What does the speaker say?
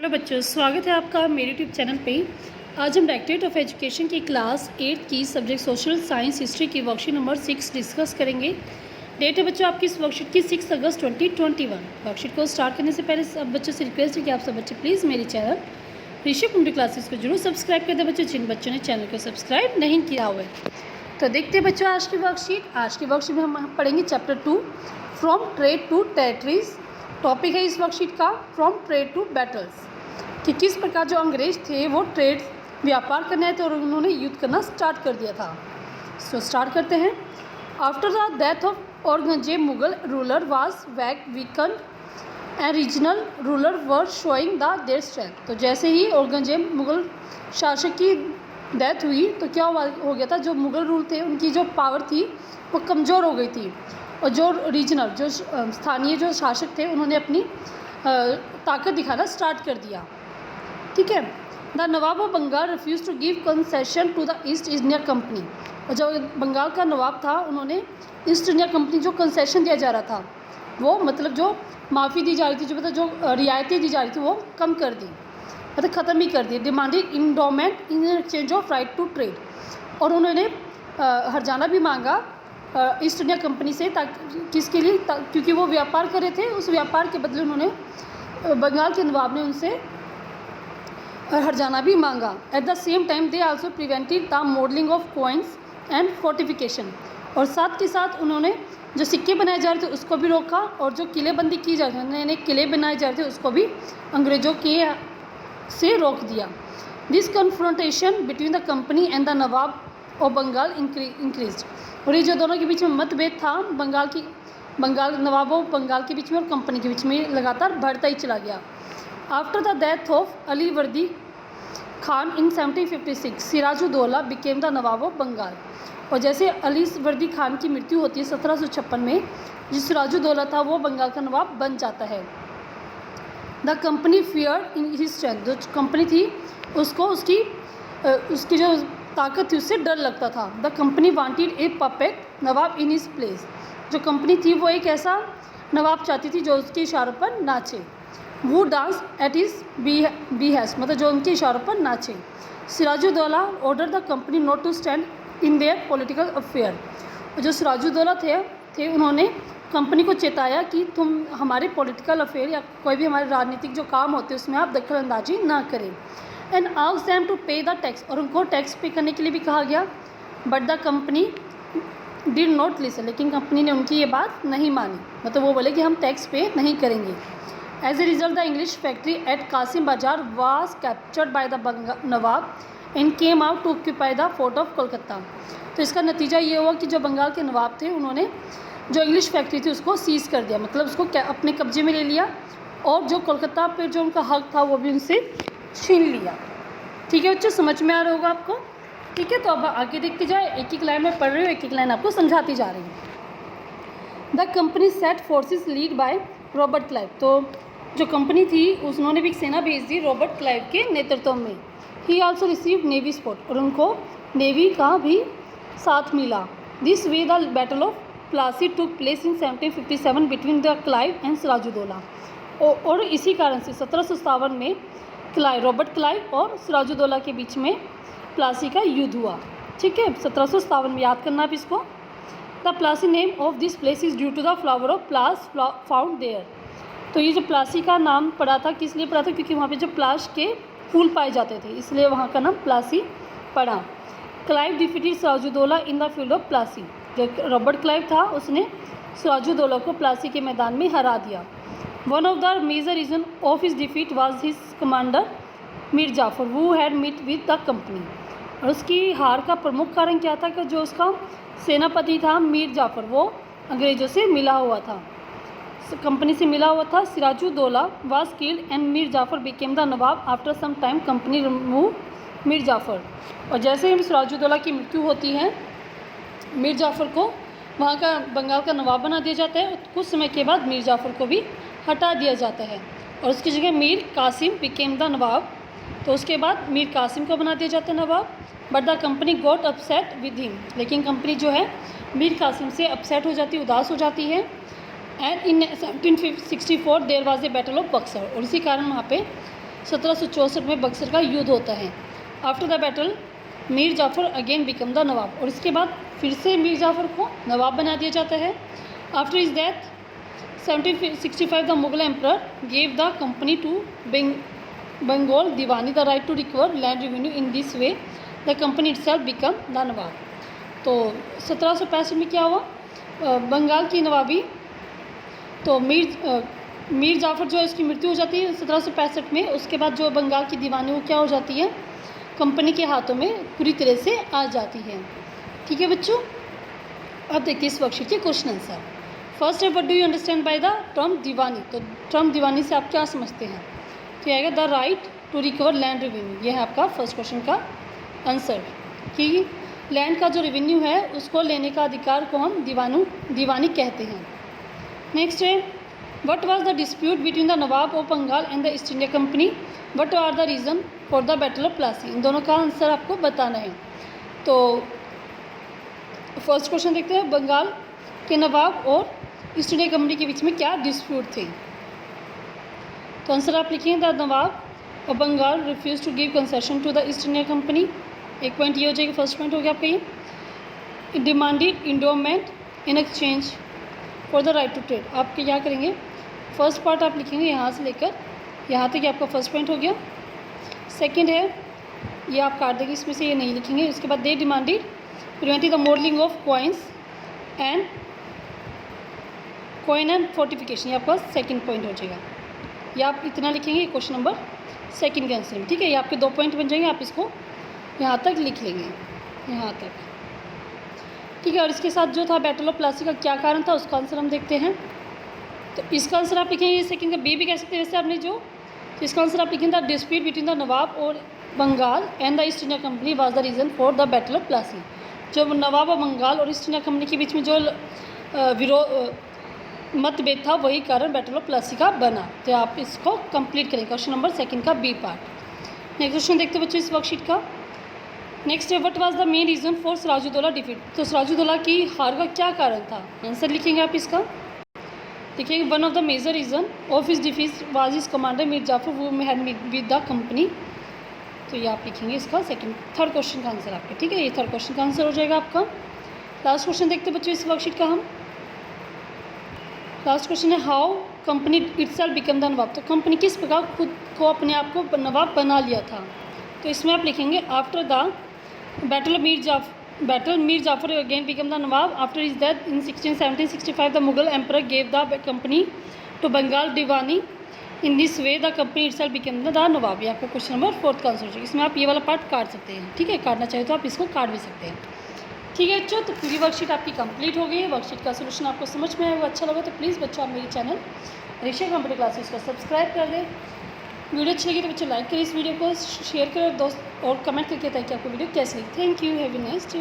Hello बच्चों, स्वागत है आपका मेरे यूट्यूब चैनल पे। आज हम डायरेक्टरेट ऑफ एजुकेशन की क्लास 8 की सब्जेक्ट सोशल साइंस हिस्ट्री की वर्कशीट नंबर 6 डिस्कस करेंगे। डेट है बच्चों आपकी इस वर्कशीट की 6 अगस्त 2021। वर्कशीट को स्टार्ट करने से पहले सब बच्चों से रिक्वेस्ट है कि आप सब बच्चे प्लीज़ मेरे चैनल ऋषि कुंडी क्लासेस को जरूर सब्सक्राइब कर दें बच्चों, जिन बच्चों ने चैनल को सब्सक्राइब नहीं किया हुआ है। तो देखते हैं बच्चों आज की वर्कशीट में हम पढ़ेंगे chapter 2 from trade to territories. Topic है इस वर्कशीट का फ्रॉम ट्रेड टू बैटल्स, कि किस प्रकार जो अंग्रेज थे वो ट्रेड व्यापार करने आए थे और उन्होंने युद्ध करना स्टार्ट कर दिया था। सो स्टार्ट करते हैं। After the death of Aurangzeb Mughal ruler was weaken and regional ruler were showing the their strength. तो जैसे ही औरंगजेब मुगल शासक की डेथ हुई तो क्या हो गया था, जो मुगल रूल थे उनकी जो पावर थी वो कमज़ोर हो गई थी, और जो रीजनल जो स्थानीय जो शासक थे उन्होंने अपनी ताकत दिखाना स्टार्ट कर दिया। ठीक है। The nawab of Bengal refuse to give concession to the East India Company. और जो बंगाल का नवाब था उन्होंने ईस्ट इंडिया कंपनी जो कंसेशन दिया जा रहा था वो मतलब जो माफ़ी दी जा रही थी, जो मतलब जो रियायतें दी जा रही थी वो कम कर दी, मतलब ख़त्म ही कर दी। Demanded endowment in exchange of right to trade. और उन्होंने हर्जाना भी मांगा ईस्ट इंडिया कंपनी से, ताकि किसके लिए, क्योंकि वो व्यापार कर रहे थे, उस व्यापार के बदले उन्होंने बंगाल के नवाब ने उनसे हर्जाना भी मांगा। At the same time they also prevented the modelling of coins and fortification. और साथ के साथ उन्होंने जो सिक्के बनाए जा रहे थे उसको भी रोका, और जो किलेबंदी की जा रही थी, नए नए किले बनाए जा रहे थे उसको भी अंग्रेज़ों के से रोक दिया। This confrontation between the company and the nawab of Bengal increase. और ये जो दोनों के बीच में मतभेद था बंगाल नवाब ऑफ बंगाल के बीच में और कंपनी के बीच में लगातार बढ़ता ही चला गया। After the death of Ali Vardi Khan in 1756 Sirajuddaula became the nawab of Bengal. और जैसे अली वर्दी खान की मृत्यु होती है 1756 में, जो सिराजुद्दौला था वो बंगाल का नवाब बन जाता है। The company fear in his strength. जो कंपनी थी उसको उसकी जो ताकत थी उससे डर लगता था। The company wanted A puppet Nawab in his place. जो कंपनी थी वो एक ऐसा नवाब चाहती थी जो उसके इशारों पर नाचे। वो डांस एट इज बीहेस्ट, मतलब जो उनके इशारों पर नाचे। Sirajuddaula order the company not to stand in their political affair. जो सिराजुद्दौला थे उन्होंने कंपनी को चेताया कि तुम हमारे पॉलिटिकल अफेयर या कोई भी हमारे राजनीतिक जो काम होते हैं उसमें आप दखल अंदाजी ना करें। एंड आस्क्ड देम टू पे द टैक्स। और उनको टैक्स पे करने के लिए भी कहा गया, but the company did not listen. लेकिन कंपनी ने उनकी ये बात नहीं मानी, मतलब वो बोले कि हम टैक्स पे नहीं करेंगे। As a result the English factory at Kasim Bazar was captured by the Nawab and came out to occupy the fort of Kolkata. तो इसका नतीजा ये हुआ कि जो बंगाल के नवाब थे उन्होंने जो इंग्लिश फैक्ट्री थी उसको सीज़ कर दिया, मतलब उसको अपने कब्जे में ले लिया, और जो कोलकाता पे जो उनका हक था वो भी उनसे छीन लिया। ठीक है बच्चों, समझ में आ रहा होगा आपको। ठीक है, तो अब आगे देखते जाए, एक एक लाइन में पढ़ रही हूँ, एक एक लाइन आपको समझाती जा रही हूँ। The company set forces lead by Robert Clive. तो जो कंपनी थी उन्होंने भी एक सेना भेज दी रॉबर्ट क्लाइव के नेतृत्व में। He also received navy support. और उनको नेवी का भी साथ मिला। This way the battle of Plassey took place in 1757 between the Clive and Sirajuddaula. और इसी कारण से 1757 में रॉबर्ट क्लाइव और सिराजुद्दौला के बीच में प्लासी का युद्ध हुआ। ठीक है, 1757 में, याद करना आप इसको। The Plassey name of this place is due to the flower of palash found there. तो ये जो प्लासी का नाम पड़ा था, किस लिए पड़ा था, क्योंकि वहाँ पे जो प्लास के फूल पाए जाते थे, इसलिए वहाँ का नाम प्लासी पड़ा। Clive defeated Sirajuddaula in the field of Plassey. जो रॉबर्ट क्लाइव था उसने सिराजुद्दौला को प्लासी के मैदान में हरा दिया। One of the major reason of his defeat was his commander Mir Jafar who had meet with the company. और उसकी हार का प्रमुख कारण क्या था कि जो उसका सेनापति था मीर जाफर वो अंग्रेज़ों से मिला हुआ था, कंपनी से मिला हुआ था। Sirajuddaula was killed and Mir Jafar became the nawab after some time. Company remove Mir Jafar. और जैसे ही सिराजुद्दौला की मृत्यु होती है, मीर जाफर को वहाँ का बंगाल का नवाब बना दिया जाता है। कुछ समय के बाद मीर जाफर को भी हटा दिया जाता है और उसकी जगह मीर कासिम बिकेम द नवाब। तो उसके बाद मीर कासिम को बना दिया जाता है Nawab. But the company got upset with him. लेकिन कंपनी जो है मीर कासिम से अपसेट हो जाती है, उदास हो जाती है। And in 1764 there was a battle of Buxar. और इसी कारण वहाँ पे 1764 में बक्सर का युद्ध होता है। After the battle Mir Jafar again become the नवाब, और इसके बाद फिर से मीर जाफ़र को नवाब बना दिया जाता है। After his death 1765 the Mughal emperor gave the company to Bengal diwani the right to recover land revenue. In this way the company itself become the nawab. तो 1765 में क्या हुआ, बंगाल की नवाबी, तो मीर जाफ़र जो है इसकी मृत्यु हो जाती है 1765 में। उसके बाद जो बंगाल की दीवानी वो क्या हो जाती है, कंपनी के हाथों में पूरी तरह से आ जाती है। ठीक है बच्चों, अब देखिए इस वर्कशीट के क्वेश्चन आंसर। फर्स्ट है what do you understand by the term diwani, तो टर्म दीवानी से आप क्या समझते हैं, तो आएगा the right to recover land revenue. यह है आपका फर्स्ट क्वेश्चन का आंसर कि लैंड का जो रेवेन्यू है उसको लेने का अधिकार को हम दीवानी कहते हैं। नेक्स्ट है what was the dispute between the nawab of Bengal and the East India company, what are the reason for the battle of Plassey. इन दोनों का आंसर आपको बताना है। तो फर्स्ट क्वेश्चन देखते हैं, बंगाल के नवाब और ईस्ट इंडिया कंपनी के बीच में क्या डिस्प्यूट थे। तो आंसर आप लिखेंगे द नवाब और Bengal refuse to give concession to the East India Company. एक पॉइंट ये हो जाएगा, फर्स्ट पॉइंट हो गया आपका ये। Demanded endowment in exchange for the right to trade. आप क्या करेंगे, फर्स्ट पार्ट आप लिखेंगे यहाँ से लेकर यहाँ तक, आपका फर्स्ट पॉइंट हो गया। सेकंड है ये आप काट देंगे, इसमें से ये नहीं लिखेंगे। उसके बाद they demanded prevented the modelling of coins and fortification, ये आपका सेकंड पॉइंट हो जाएगा। ये आप इतना लिखेंगे क्वेश्चन नंबर सेकंड के आंसर में। ठीक है, ये आपके 2 पॉइंट बन जाएंगे, आप इसको यहाँ तक लिख लेंगे, यहाँ तक। ठीक है, और इसके साथ जो था बैटल ऑफ प्लासी का क्या कारण था उसका आंसर हम देखते हैं। तो इसका आंसर आप लिखेंगे, ये सेकंड का बी भी कह सकते हैं वैसे आपने जो, तो इसका आंसर आप लिखेंगे द डिस्प्यूट बिटवीन द नवाब और Bengal and the East India Company was the reason for the battle of Plassey. जो नवाब और बंगाल और ईस्ट इंडिया कंपनी के बीच में जो मतभेद था वही कारण बैटल ऑफ प्लासी का बना। तो आप इसको कंप्लीट करेंगे, क्वेश्चन नंबर सेकंड का बी पार्ट। नेक्स्ट क्वेश्चन देखते हैं बच्चों इस वर्कशीट का। नेक्स्ट है what was the main reason for Sirajuddaula defeat. तो सिराजुद्दौला की हार का क्या कारण था, आंसर लिखेंगे आप इसका। देखिए one of the major reason of his defeat was his commander Mir Jafar who had with the company. तो ये आप लिखेंगे इसका सेकंड, थर्ड क्वेश्चन का आंसर आपके। ठीक है, ये थर्ड क्वेश्चन का आंसर हो जाएगा आपका। लास्ट क्वेश्चन देखते हैं बच्चों इस वर्कशीट का हम। लास्ट क्वेश्चन है how company itself become the nawab. तो कंपनी किस प्रकार खुद को अपने आप को नवाब बना लिया था। तो इसमें आप लिखेंगे after the battle Mir Jafar again become the nawab. After his death in 1765 the Mughal emperor gave the company to Bengal diwani. In this way the company itself become the nawab. ये आपका क्वेश्चन नंबर फोर्थ का आंसर हो जाएगा। इसमें आप ये वाला पार्ट काट सकते हैं। ठीक है, काटना चाहे तो आप इसको काट भी सकते हैं। ठीक है बच्चों, तो पूरी वर्कशीट आपकी कंप्लीट हो गई है। वर्कशीट का सोल्यूशन आपको समझ में आया, वो अच्छा लगा तो प्लीज़ बच्चों आप मेरे चैनल ऋषि कंप्यूटर क्लासेस को सब्सक्राइब कर दें। वीडियो अच्छी लगी तो बच्चों लाइक करें, इस वीडियो को शेयर करें दोस्त और कमेंट करके ताकि आपको वीडियो कैसी लगी। Thank you, have a nice day.